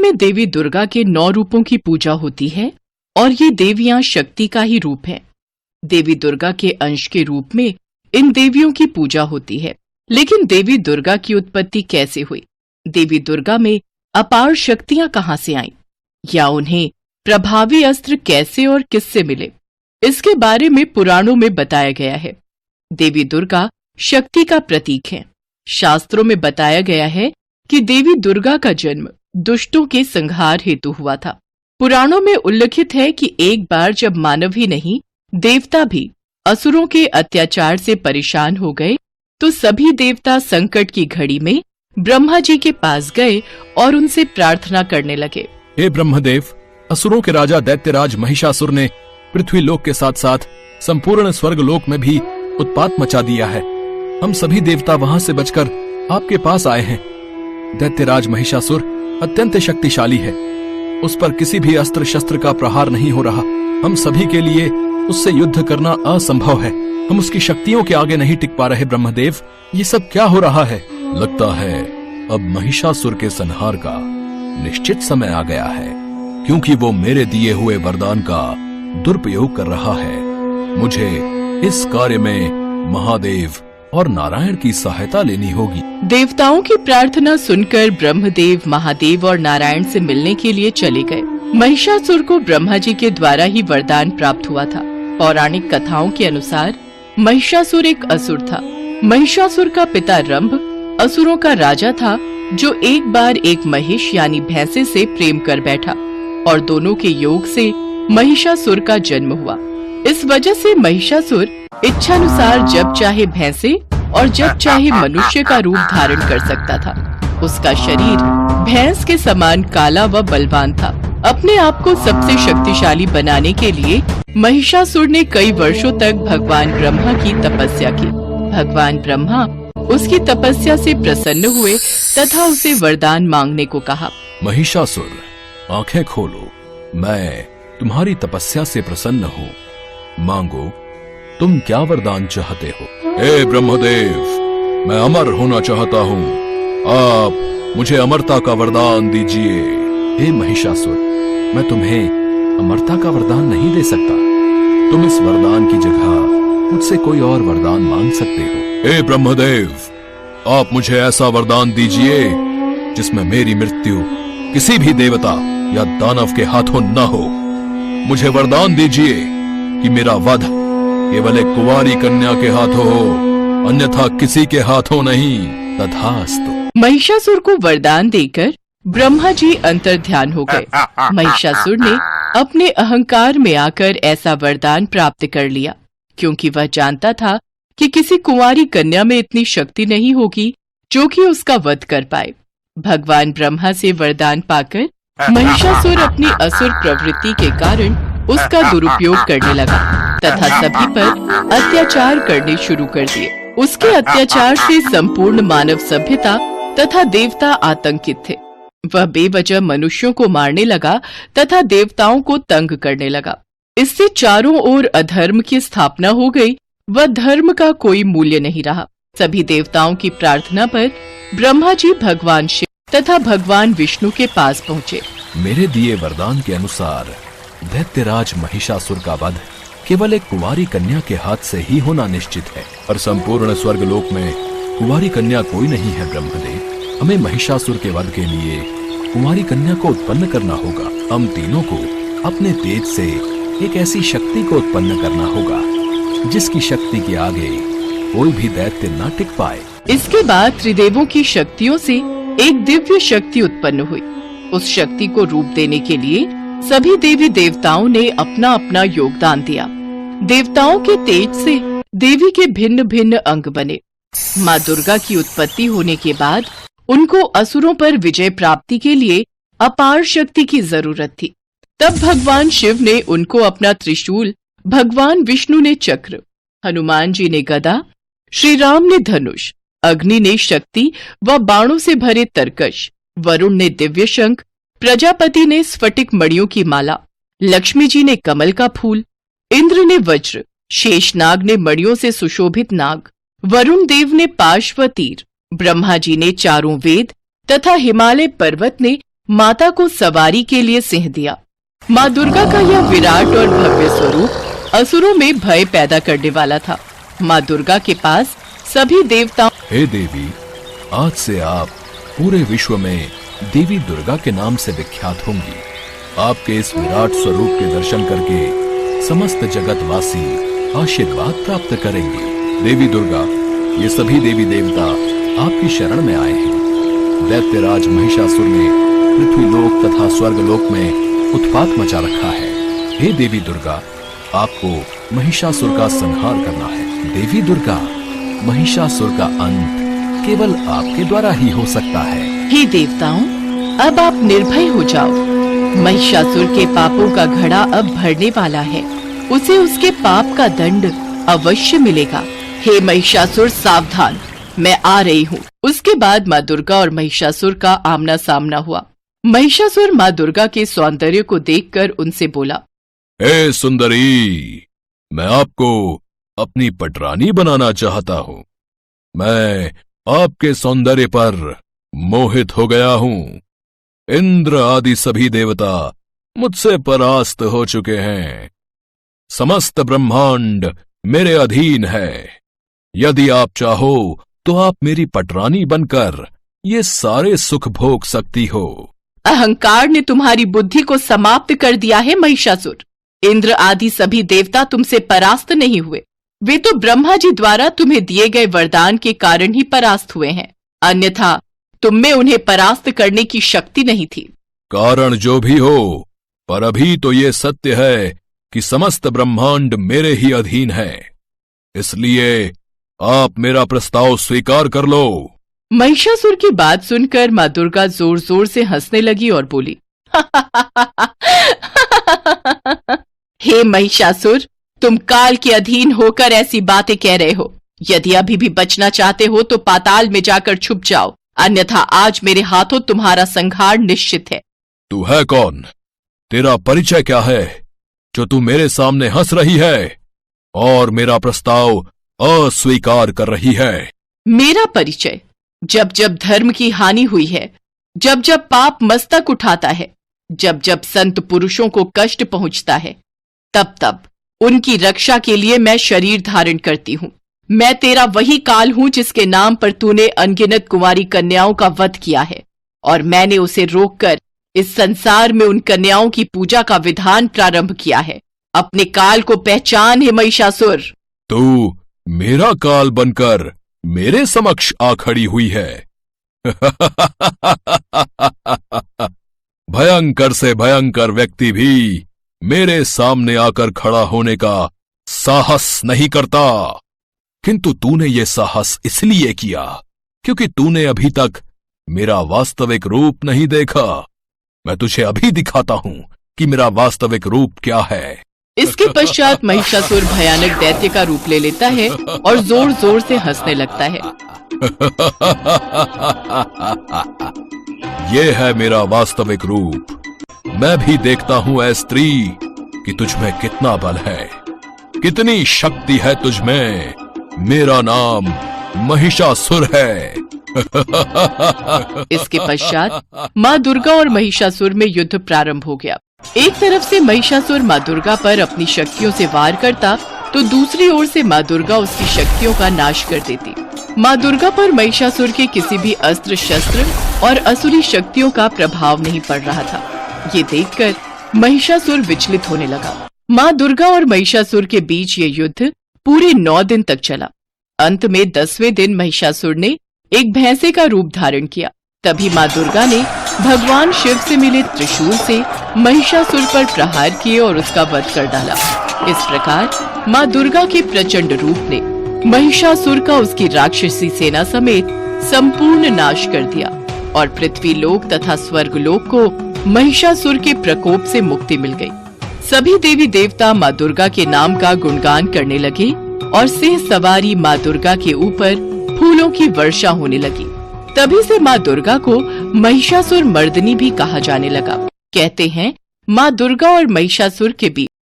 में देवी दुर्गा के 9 रूपों की पूजा होती है और ये देवियां शक्ति का ही रूप है। देवी दुर्गा के अंश के रूप में इन देवियों की पूजा होती है। लेकिन देवी दुर्गा की उत्पत्ति कैसे हुई? देवी दुर्गा में अपार शक्तियां कहां से आईं? या उन्हें प्रभावी अस्त्र कैसे और किससे मिले? इसके बारे में पुराणों में बताया गया है। देवी दुर्गा शक्ति का प्रतीक है। शास्त्रों में बताया गया है कि देवी दुर्गा का जन्म दुष्टों के संहार हेतु हुआ था। पुराणों में उल्लिखित है कि एक बार जब मानव ही नहीं, देवता भी असुरों के अत्याचार से परेशान हो गए, तो सभी देवता संकट की घड़ी में ब्रह्मा जी के पास गए और उनसे प्रार्थना करने लगे। हे ब्रह्मदेव, असुरों के राजा दैत्यराज महिषासुर ने पृथ्वी लोक के साथ साथ संपूर्ण स्वर्ग लोक में भी उत्पात मचा दिया है। हम सभी देवता वहां से बचकर आपके पास आए हैं। दैत्यराज महिषासुर अत्यंत शक्तिशाली है। उस पर किसी भी अस्त्र शस्त्र का प्रहार नहीं हो रहा। हम सभी के लिए उससे युद्ध करना असंभव है। हम उसकी शक्तियों के आगे नहीं टिक पा रहे। ब्रह्मदेव, ये सब क्या हो रहा है? लगता है अब महिषासुर के संहार का निश्चित समय आ गया है, क्योंकि वो मेरे दिए हुए वरदान का दुरुपयोग कर रहा है। मुझे इस कार्य में महादेव और नारायण की सहायता लेनी होगी। देवताओं की प्रार्थना सुनकर ब्रह्मदेव, महादेव और नारायण से मिलने के लिए चले गए। महिषासुर को ब्रह्मा जी के द्वारा ही वरदान प्राप्त हुआ था। पौराणिक कथाओं के अनुसार महिषासुर एक असुर था। महिषासुर का पिता रंभ असुरों का राजा था, जो एक बार एक महिष यानी भैंसे से प्रेम कर बैठा और दोनों के योग से महिषासुर का जन्म हुआ। इस वजह से महिषासुर इच्छानुसार जब चाहे भैंसे और जब चाहे मनुष्य का रूप धारण कर सकता था। उसका शरीर भैंस के समान काला व बलवान था। अपने आप को सबसे शक्तिशाली बनाने के लिए महिषासुर ने कई वर्षों तक भगवान ब्रह्मा की तपस्या की। भगवान ब्रह्मा उसकी तपस्या से प्रसन्न हुए तथा उसे वरदान मांगने को कहा। महिषासुर, आंखें खोलो, मैं तुम्हारी तपस्या से प्रसन्न हूँ। मांगो, तुम क्या वरदान चाहते हो? हे ब्रह्मदेव, मैं अमर होना चाहता हूँ। आप मुझे अमरता का वरदान दीजिए। हे महिषासुर, मैं तुम्हें अमरता का वरदान नहीं दे सकता। तुम इस वरदान की जगह मुझसे कोई और वरदान मांग सकते हो। हे ब्रह्मदेव, आप मुझे ऐसा वरदान दीजिए जिसमें मेरी मृत्यु किसी भी देवता या दानव के हाथों न हो। मुझे वरदान दीजिए कि मेरा वध केवल एक कुंवारी कन्या के हाथों हो, अन्यथा किसी के हाथों नहीं। तथास्तु। महिषासुर को वरदान देकर ब्रह्मा जी अंतर्ध्यान हो गए। महिषासुर ने अपने अहंकार में आकर ऐसा वरदान प्राप्त कर लिया, क्योंकि वह जानता था कि किसी कुंवारी कन्या में इतनी शक्ति नहीं होगी जो कि उसका वध कर पाए। भगवान ब्रह्मा से वरदान पाकर महिषासुर अपनी असुर प्रवृत्ति के कारण उसका दुरुपयोग करने लगा तथा सभी पर अत्याचार करने शुरू कर दिए। उसके अत्याचार से संपूर्ण मानव सभ्यता तथा देवता आतंकित थे। वह बेवजह मनुष्यों को मारने लगा तथा देवताओं को तंग करने लगा। इससे चारों ओर अधर्म की स्थापना हो गई व धर्म का कोई मूल्य नहीं रहा। सभी देवताओं की प्रार्थना पर ब्रह्मा जी भगवान शिव तथा भगवान विष्णु के पास पहुँचे। मेरे दिए वरदान के अनुसार दैत्यराज महिषासुर का वध केवल एक कुंवारी कन्या के हाथ से ही होना निश्चित है, और संपूर्ण स्वर्गलोक में कुंवारी कन्या कोई नहीं है। ब्रह्मदेव, हमें महिषासुर के वध के लिए कुंवारी कन्या को उत्पन्न करना होगा। हम तीनों को अपने तेज से एक ऐसी शक्ति को उत्पन्न करना होगा जिसकी शक्ति के आगे कोई भी दैत्य न टिक पाए। इसके बाद त्रिदेवों की शक्तियों से एक दिव्य शक्ति उत्पन्न हुई। उस शक्ति को रूप देने के लिए सभी देवी देवताओं ने अपना अपना योगदान दिया। देवताओं के तेज से देवी के भिन्न भिन्न अंग बने। माँ दुर्गा की उत्पत्ति होने के बाद उनको असुरों पर विजय प्राप्ति के लिए अपार शक्ति की जरूरत थी। तब भगवान शिव ने उनको अपना त्रिशूल, भगवान विष्णु ने चक्र, हनुमान जी ने गदा, श्री राम ने धनुष, अग्नि ने शक्ति व बाणों से भरे तरकश, वरुण ने दिव्य शंख, प्रजापति ने स्फटिक मणियों की माला, लक्ष्मी जी ने कमल का फूल, इंद्र ने वज्र, शेषनाग ने मणियों से सुशोभित नाग, वरुण देव ने पाश व तीर, ब्रह्मा जी ने चारों वेद तथा हिमालय पर्वत ने माता को सवारी के लिए सिंह दिया। माँ दुर्गा का यह विराट और भव्य स्वरूप असुरों में भय पैदा करने वाला था। माँ दुर्गा के पास सभी देवताओं हे देवी, आज से आप पूरे विश्व में देवी दुर्गा के नाम से विख्यात होंगी। आपके इस विराट स्वरूप के दर्शन करके समस्त जगतवासी आशीर्वाद प्राप्त करेंगे। देवी दुर्गा, ये सभी देवी देवता आपकी शरण में आए हैं। दैत्यराज महिषासुर ने पृथ्वी लोक तथा स्वर्ग लोक में उत्पात मचा रखा है। हे देवी दुर्गा, आपको महिषासुर का संहार करना है। देवी दुर्गा, महिषासुर का अंत केवल आपके द्वारा ही हो सकता है। हे देवताओं, अब आप निर्भय हो जाओ। महिषासुर के पापों का घड़ा अब भरने वाला है। उसे उसके पाप का दंड अवश्य मिलेगा। हे महिषासुर, सावधान, मैं आ रही हूँ। उसके बाद माँ दुर्गा और महिषासुर का आमना सामना हुआ। महिषासुर माँ दुर्गा के सौंदर्य को देखकर उनसे बोला, हे सुंदरी, मैं आपको अपनी पटरानी बनाना चाहता हूँ। मैं आपके सौंदर्य पर मोहित हो गया हूँ। इंद्र आदि सभी देवता मुझसे परास्त हो चुके हैं। समस्त ब्रह्मांड मेरे अधीन है। यदि आप चाहो तो आप मेरी पटरानी बनकर ये सारे सुख भोग सकती हो। अहंकार ने तुम्हारी बुद्धि को समाप्त कर दिया है महिषासुर। इंद्र आदि सभी देवता तुमसे परास्त नहीं हुए। वे तो ब्रह्मा जी द्वारा तुम्हें दिए गए वरदान के कारण ही परास्त हुए हैं, अन्यथा तुम में उन्हें परास्त करने की शक्ति नहीं थी। कारण जो भी हो, पर अभी तो ये सत्य है कि समस्त ब्रह्मांड मेरे ही अधीन है। इसलिए आप मेरा प्रस्ताव स्वीकार कर लो। महिषासुर की बात सुनकर माँ दुर्गा जोर जोर से हंसने लगी और बोली, हे महिषासुर, तुम काल के अधीन होकर ऐसी बातें कह रहे हो। यदि अभी भी बचना चाहते हो तो पाताल में जाकर छुप जाओ, अन्यथा आज मेरे हाथों तुम्हारा संहार निश्चित है। तू है कौन? तेरा परिचय क्या है जो तू मेरे सामने हंस रही है और मेरा प्रस्ताव अस्वीकार कर रही है? मेरा परिचय? जब जब धर्म की हानि हुई है, जब जब पाप मस्तक उठाता है, जब जब संत पुरुषों को कष्ट पहुंचता है, तब तब उनकी रक्षा के लिए मैं शरीर धारण करती हूँ। मैं तेरा वही काल हूँ जिसके नाम पर तूने अनगिनत कुंवारी कन्याओं का वध किया है, और मैंने उसे रोककर इस संसार में उन कन्याओं की पूजा का विधान प्रारंभ किया है। अपने काल को पहचान हे महिषासुर। तू मेरा काल बनकर मेरे समक्ष आ खड़ी हुई है। भयंकर से भयंकर व्यक्ति भी मेरे सामने आकर खड़ा होने का साहस नहीं करता, किंतु तूने ये साहस इसलिए किया क्योंकि तूने अभी तक मेरा वास्तविक रूप नहीं देखा। मैं तुझे अभी दिखाता हूं कि मेरा वास्तविक रूप क्या है। इसके पश्चात महिषासुर भयानक दैत्य का रूप ले लेता है और जोर जोर से हंसने लगता है। ये है मेरा वास्तविक रूप। मैं भी देखता हूं ऐ स्त्री कि तुझमें कितना बल है, कितनी शक्ति है तुझमें। मेरा नाम महिषासुर है। इसके पश्चात माँ दुर्गा और महिषासुर में युद्ध प्रारंभ हो गया। एक तरफ से महिषासुर माँ दुर्गा पर अपनी शक्तियों से वार करता, तो दूसरी ओर से माँ दुर्गा उसकी शक्तियों का नाश कर देती। माँ दुर्गा पर महिषासुर के किसी भी अस्त्र शस्त्र और असुरी शक्तियों का प्रभाव नहीं पड़ रहा था। ये देखकर महिषासुर विचलित होने लगा। माँ दुर्गा और महिषासुर के बीच ये युद्ध पूरे 9 दिन तक चला। अंत में 10वें दिन महिषासुर ने एक भैंसे का रूप धारण किया। तभी माँ दुर्गा ने भगवान शिव से मिले त्रिशूल से महिषासुर पर प्रहार किए और उसका वध कर डाला। इस प्रकार माँ दुर्गा के प्रचंड रूप ने महिषासुर का उसकी राक्षसी सेना समेत संपूर्ण नाश कर दिया और पृथ्वी लोक तथा स्वर्ग लोक को महिषासुर के प्रकोप से मुक्ति मिल गई। सभी देवी देवता माँ दुर्गा के नाम का गुणगान करने लगे और सिंह सवारी माँ दुर्गा के ऊपर फूलों की वर्षा होने लगी। तभी से माँ दुर्गा को महिषासुर मर्दिनी भी कहा जाने लगा। कहते हैं माँ दुर्गा और महिषासुर के बीच